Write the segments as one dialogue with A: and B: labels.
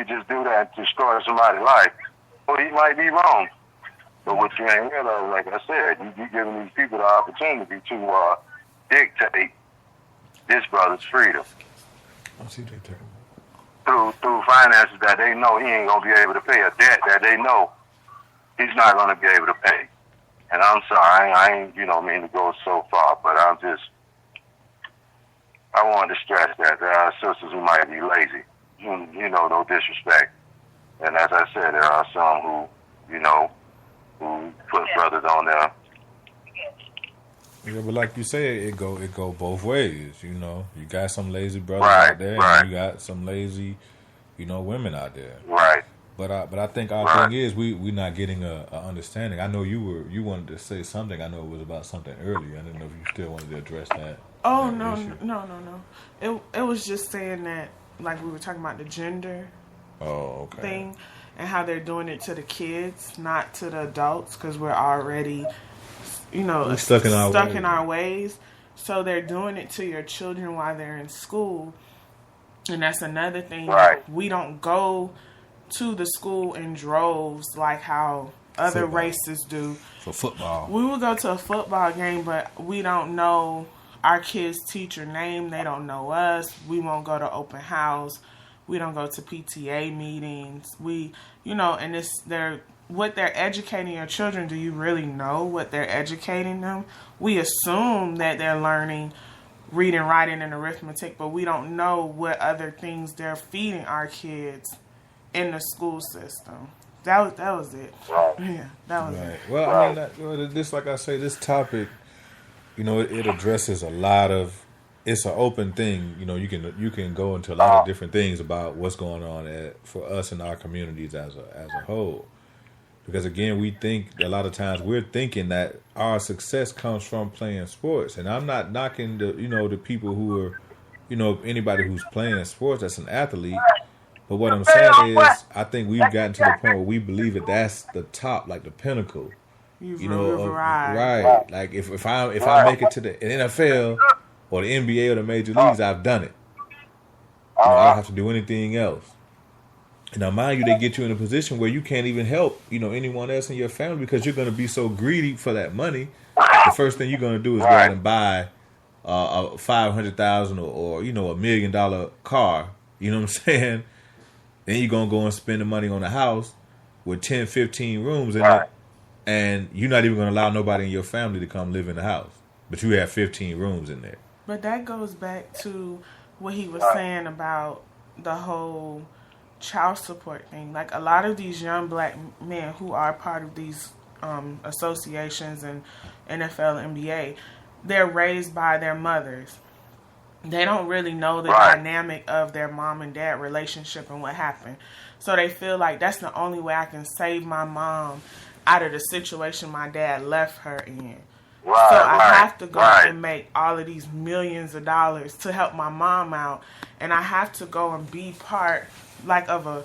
A: just do that to destroy somebody's life. Well, he might be wrong. But what you ain't realize, like I said, you giving these people the opportunity to dictate this brother's freedom. Through finances that they know he ain't gonna be able to pay, a debt that they know he's not gonna be able to pay. And I'm sorry, I ain't mean to go so far, but I wanted to stress that there are sisters who might be lazy. No disrespect. And as I said, there are some who put brothers on there.
B: Yeah, but like you said, it go both ways. You got some lazy brothers out there, and you got some lazy, women out there.
A: Right.
B: But I think our thing is we not getting a understanding. I know you wanted to say something. I know it was about something earlier. I didn't know if you still wanted to address that.
C: Oh no. It was just saying that, like, we were talking about the gender thing and how they're doing it to the kids, not to the adults, because we're already stuck in our ways. So they're doing it to your children while they're in school, and that's another thing.
A: Right.
C: We don't go to the school in droves like how other races do.
B: For football.
C: We would go to a football game, but we don't know our kids' teacher name. They don't know us. We won't go to open house. We don't go to PTA meetings. And what they're educating your children, do you really know what they're educating them? We assume that they're learning reading, writing, and arithmetic, but we don't know what other things they're feeding our kids in the school system. That was it. Yeah, that was it.
B: Well, I mean, this, like I say, this topic, it addresses a lot of. It's an open thing. You can go into a lot of different things about what's going on for us in our communities as a whole. Because again, we think a lot of times we're thinking that our success comes from playing sports, and I'm not knocking the people who are, anybody who's playing sports that's an athlete. But what I'm saying is, I think we've gotten to the point where we believe that that's the top, like the pinnacle. Right? Like if I make it to the NFL or the NBA or the major leagues, I've done it. I don't have to do anything else. And now, mind you, they get you in a position where you can't even help, anyone else in your family because you're going to be so greedy for that money. The first thing you're going to do is go out and buy a $500,000 or $1 million car. You know what I'm saying? Then you're going to go and spend the money on a house with 10, 15 rooms in it, and you're not even going to allow nobody in your family to come live in the house. But you have 15 rooms in there.
C: But that goes back to what he was saying about the whole child support thing. Like, a lot of these young black men who are part of these associations and NFL and NBA, they're raised by their mothers. They don't really know the dynamic of their mom and dad relationship and what happened. So they feel like that's the only way I can save my mom out of the situation my dad left her in. So I have to go and make all of these millions of dollars to help my mom out. And I have to go and be part of a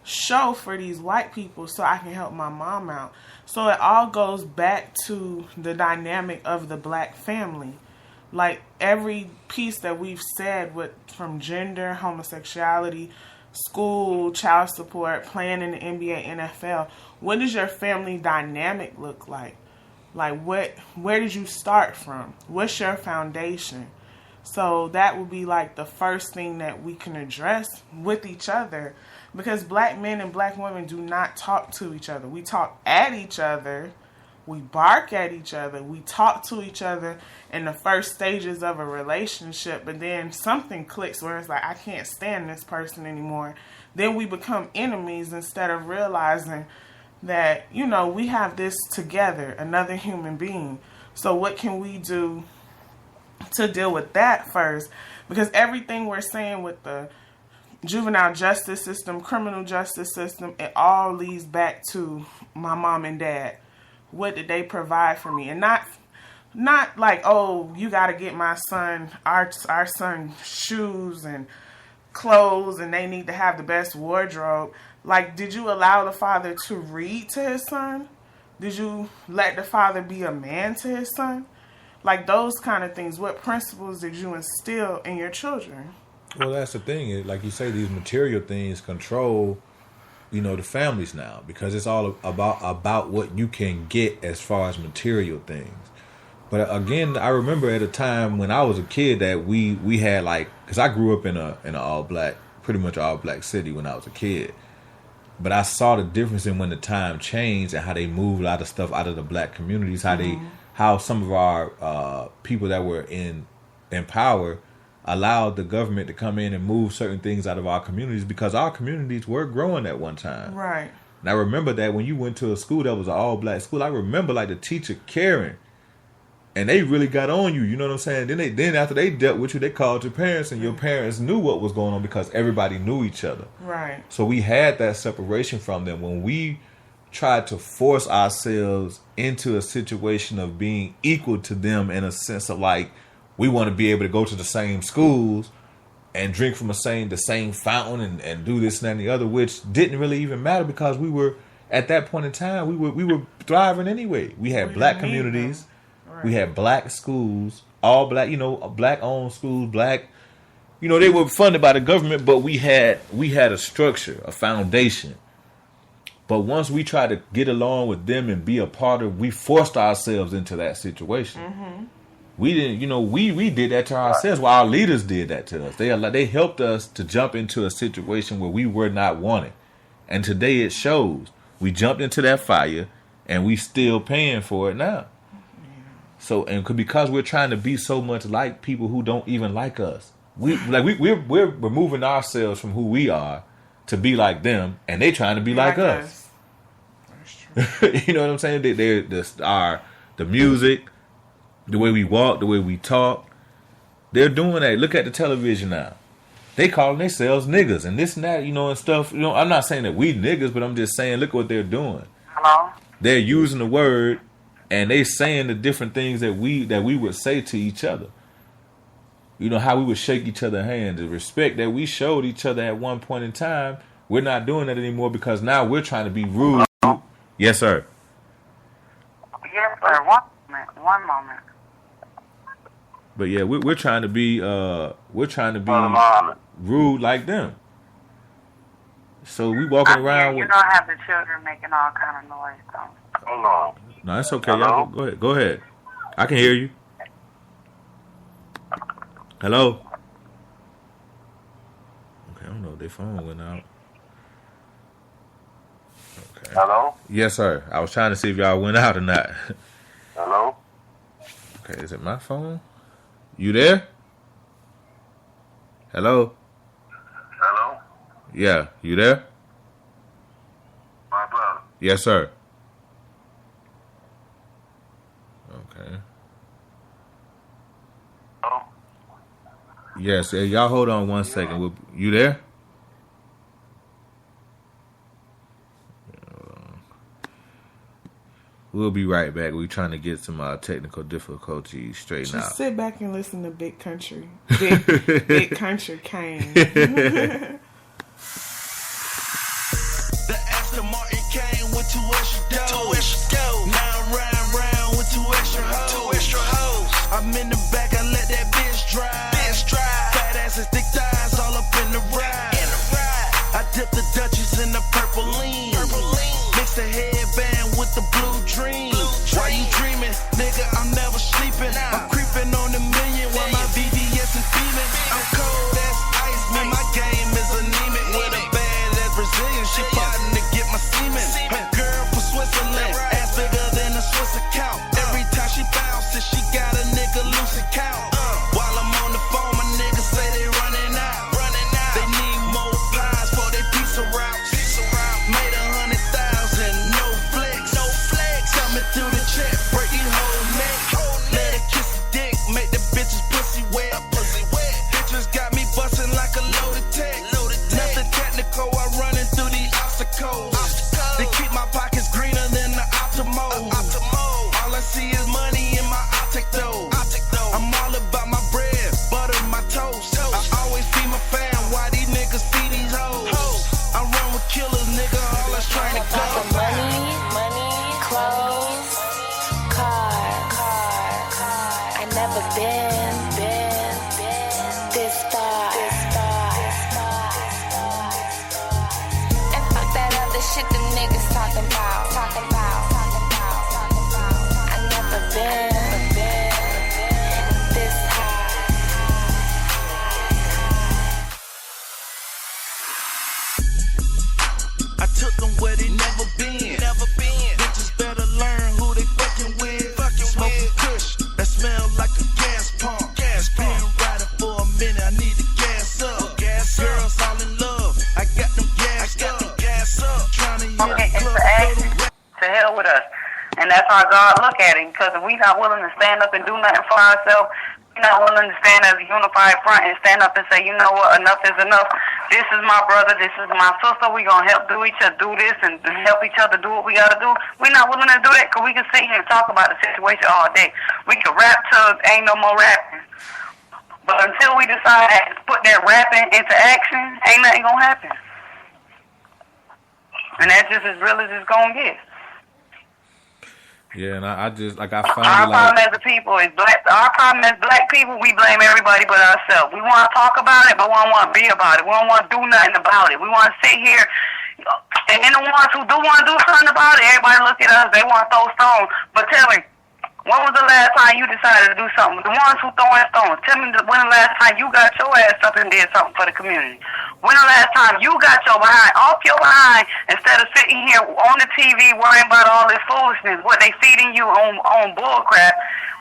C: show for these white people so I can help my mom out. So it all goes back to the dynamic of the black family. Like, every piece that we've said from gender, homosexuality, school, child support, playing in the NBA, NFL, what does your family dynamic look like? Like, where did you start from? What's your foundation? So that would be like the first thing that we can address with each other, because black men and black women do not talk to each other. We talk at each other. We bark at each other. We talk to each other in the first stages of a relationship, but then something clicks where it's like, I can't stand this person anymore. Then we become enemies instead of realizing that, we have this together, another human being. So what can we do to deal with that first? Because everything we're saying with the juvenile justice system, criminal justice system, it all leads back to my mom and dad. What did they provide for me? And not like, oh, you got to get my son, our son, shoes and clothes, and they need to have the best wardrobe. Like, did you allow the father to read to his son? Did you let the father be a man to his son? Like, those kind of things. What principles did you instill in your children?
B: Well, that's the thing. Like you say, these material things control, the families now, because it's all about what you can get as far as material things. But again, I remember at a time when I was a kid that we had because I grew up in an all black, pretty much all black city when I was a kid. But I saw the difference in when the time changed and how they moved a lot of stuff out of the black communities, how some of our people that were in power allowed the government to come in and move certain things out of our communities, because our communities were growing at one time.
C: Right.
B: And I remember that when you went to a school that was an all black school, I remember the teacher caring, and they really got on you. You know what I'm saying? Then after they dealt with you, they called your parents, and your parents knew what was going on because everybody knew each other.
C: Right.
B: So we had that separation from them. When we tried to force ourselves into a situation of being equal to them, in a sense of we want to be able to go to the same schools and drink from the same fountain and do this and that and the other, which didn't really even matter, because we were, at that point in time, we were thriving anyway. We had black communities, right. We had black schools, all black, black owned schools, black, they were funded by the government, but we had a structure, a foundation. But once we tried to get along with them and be a part of, we forced ourselves into that situation. Mm-hmm. We didn't, we did that to ourselves. Well, our leaders did that to us. They helped us to jump into a situation where we were not wanted. And today it shows. We jumped into that fire, and we still paying for it now. So, and because we're trying to be so much like people who don't even like us, we're removing ourselves from who we are to be like them, and they trying to be like us. That's true. You know what I'm saying? They're the music, the way we walk, the way we talk, they're doing that. Look at the television now. They calling themselves niggas and this and that, and stuff. I'm not saying that we niggas, but I'm just saying, look what they're doing.
D: Hello?
B: They're using the word, and they saying the different things that we would say to each other. How we would shake each other's hands. The respect that we showed each other at one point in time, we're not doing that anymore, because now we're trying to be rude.
D: Hello?
B: Yes, sir.
D: Yes, sir. One moment.
B: But yeah, we're trying to be rude like them. So we walking around.
D: You don't have the children making all kind of noise, though.
A: Hold on.
B: No, that's okay. Y'all go ahead. I can hear you. Hello. Okay, I don't know if their phone went out. Okay.
A: Hello?
B: Yes, sir. I was trying to see if y'all went out or not.
A: Hello?
B: Okay, is it my phone? You there? Hello?
A: Hello?
B: Yeah, you there?
A: My brother.
B: Yes, sir. Okay.
A: Hello?
B: Yes, y'all hold on one second. You there? We'll be right back. We're trying to get some technical difficulties straightened out.
C: Just sit back and listen to Big Country. Big Country Kane.
E: The Aston Martin came with 2 extra doors. Now I'm riding around with 2 extra hoes. I'm in the back, I let that bitch drive. Fat asses, thick thighs, all up in the ride. I dip the Dutchies in the purple lean. Mix the headband with the blue dream. Why you dreaming? Nigga, I'm never sleeping. I'm creeping on the million while my VVS is beaming. I'm cold as ice, man, my game is anemic. With a bad ass Brazilian, she plotting to get my semen. Her girl from Switzerland, ass bigger than a Swiss account. Every time she bounces, she got a nigga loose account. While I'm on the phone, my niggas say they running out. They need more pies for their pizza routes. Made 100,000, no flex. Coming through the check, break these whole neck. Let her kiss the dick, make the bitches pussy wet. Bitches got me busting like a loaded tech. Nothing technical, I'm running through these obstacles. They keep my pockets greener than the Optimo. All I see is money in my Optic though. I'm all about my bread, butter my toast. I always feed my fam, why these niggas feed these hoes. I run with killers, nigga, all that's trying to go.
F: Money, clothes, car. I never been this far. shit them niggas talking about. I never been this high.
E: I took them where they never been. Bitches better learn who they fucking with. Smoking kush that smell like a gas pump. Been riding for a minute, I need to gas up. Girls all in love, I got them gassed up. Trying to hit the club.
D: To hell with us. And that's how God look at it. Because if we not willing to stand up and do nothing for ourselves, we not willing to stand as a unified front and stand up and say, you know what, enough is enough. This is my brother, this is my sister. We gonna help do each other do this and help each other do what we gotta do. We not willing to do that because we can sit here and talk about the situation all day. We can rap till ain't no more rapping. But until we decide to put that rapping into action, ain't nothing gonna happen. And that's just as real as it's gonna get.
B: Yeah, and I just like I
D: Our
B: finally
D: problem
B: like
D: as a people is black. Our problem as black people, we blame everybody but ourselves. We want to talk about it, but we don't want to be about it. We don't want to do nothing about it. We want to sit here, and then the ones who do want to do something about it, everybody look at us. They want to throw stones. But tell me, when was the last time you decided to do something? The ones who throwing stones, tell me when the last time you got your ass up and did something for the community? When the last time you got your behind off your behind instead of sitting here on the TV worrying about all this foolishness, what they feeding you on bull crap?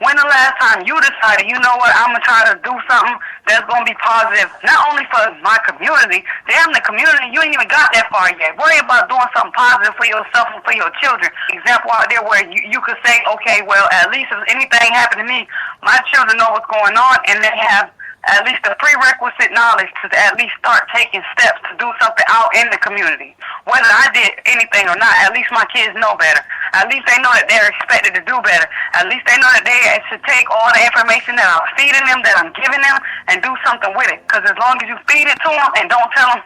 D: When the last time you decided, you know what, I'm going to try to do something that's going to be positive, not only for my community, damn the community, you ain't even got that far yet. Worry about doing something positive for yourself and for your children. Example out there where you could say, okay, well, at least if anything happened to me, my children know what's going on and they have at least the prerequisite knowledge to at least start taking steps to do something out in the community. Whether I did anything or not, at least my kids know better. At least they know that they're expected to do better. At least they know that they should take all the information that I'm feeding them, that I'm giving them, and do something with it. Because as long as you feed it to them and don't tell them,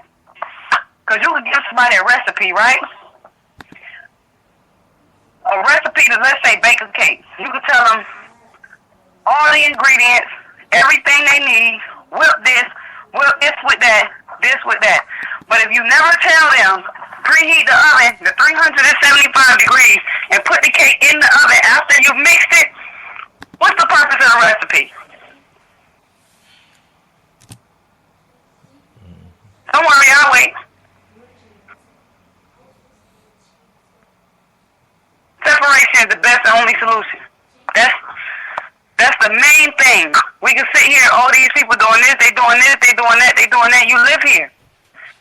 D: because you could give somebody a recipe, right? A recipe to, let's say, bake a cake. You could tell them all the ingredients, everything they need, whip this with that, this with that. But if you never tell them, preheat the oven to 375 degrees and put the cake in the oven after you've mixed it, what's the purpose of the recipe? Don't worry, I'll wait. Separation is the best and only solution. That's the main thing. We can sit here, all these people doing this, they doing this, they doing that, they doing that. You live here.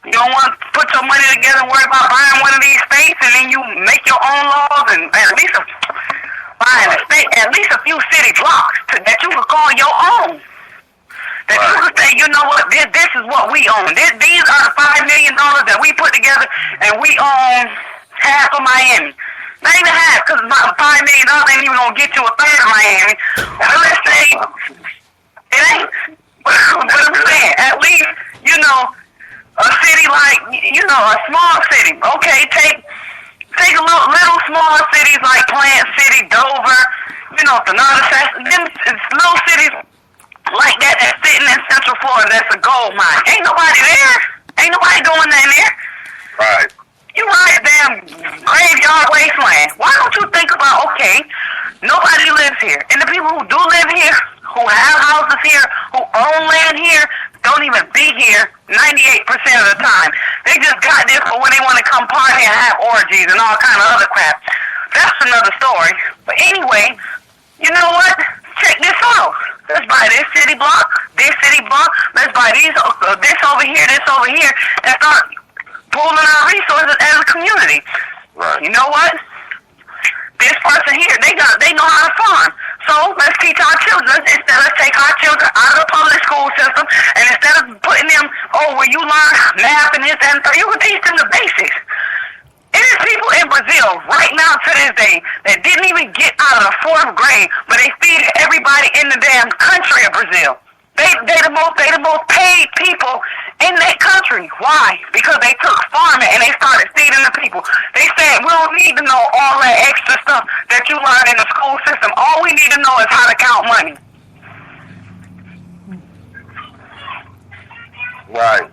D: You don't want to put your money together and worry about buying one of these states, and then you make your own laws and at least buying a state, at least a few city blocks that you could call your own. That you could say, you know what, this is what we own. These are the $5 million that we put together, and we own half of Miami. Not even half, because $5 million ain't even going to get you a third of Miami. But let's say, it ain't. But I'm saying, at least, you know, a city like, you know, a small city. Okay, take a little small cities like Plant City, Dover, you know, them little cities like that that's sitting in Central Florida that's a gold mine. Ain't nobody there. Ain't nobody going in there.
A: Right.
D: You right, damn graveyard wasteland. Why don't you think about, okay, nobody lives here. And the people who do live here, who have houses here, who own land here, don't even be here 98% of the time. They just got this for when they want to come party and have orgies and all kind of other crap. That's another story. But anyway, you know what? Check this out. Let's buy this city block, let's buy this over here, and start pooling our resources as a community.
A: Right.
D: You know what? This person here, they know how to farm. So let's teach our children. Let's take our children out of the public school system, and instead of putting them, where you learn math and this and that, you can teach them the basics. There's people in Brazil right now to this day that didn't even get out of the 4th grade, but they feed everybody in the damn country of Brazil. They the most paid people in that country. Why? Because they took farming and they started feeding the people. They said, we don't need to know all that extra stuff that you learn in the school system. All we need to know is how to count money.
A: Right.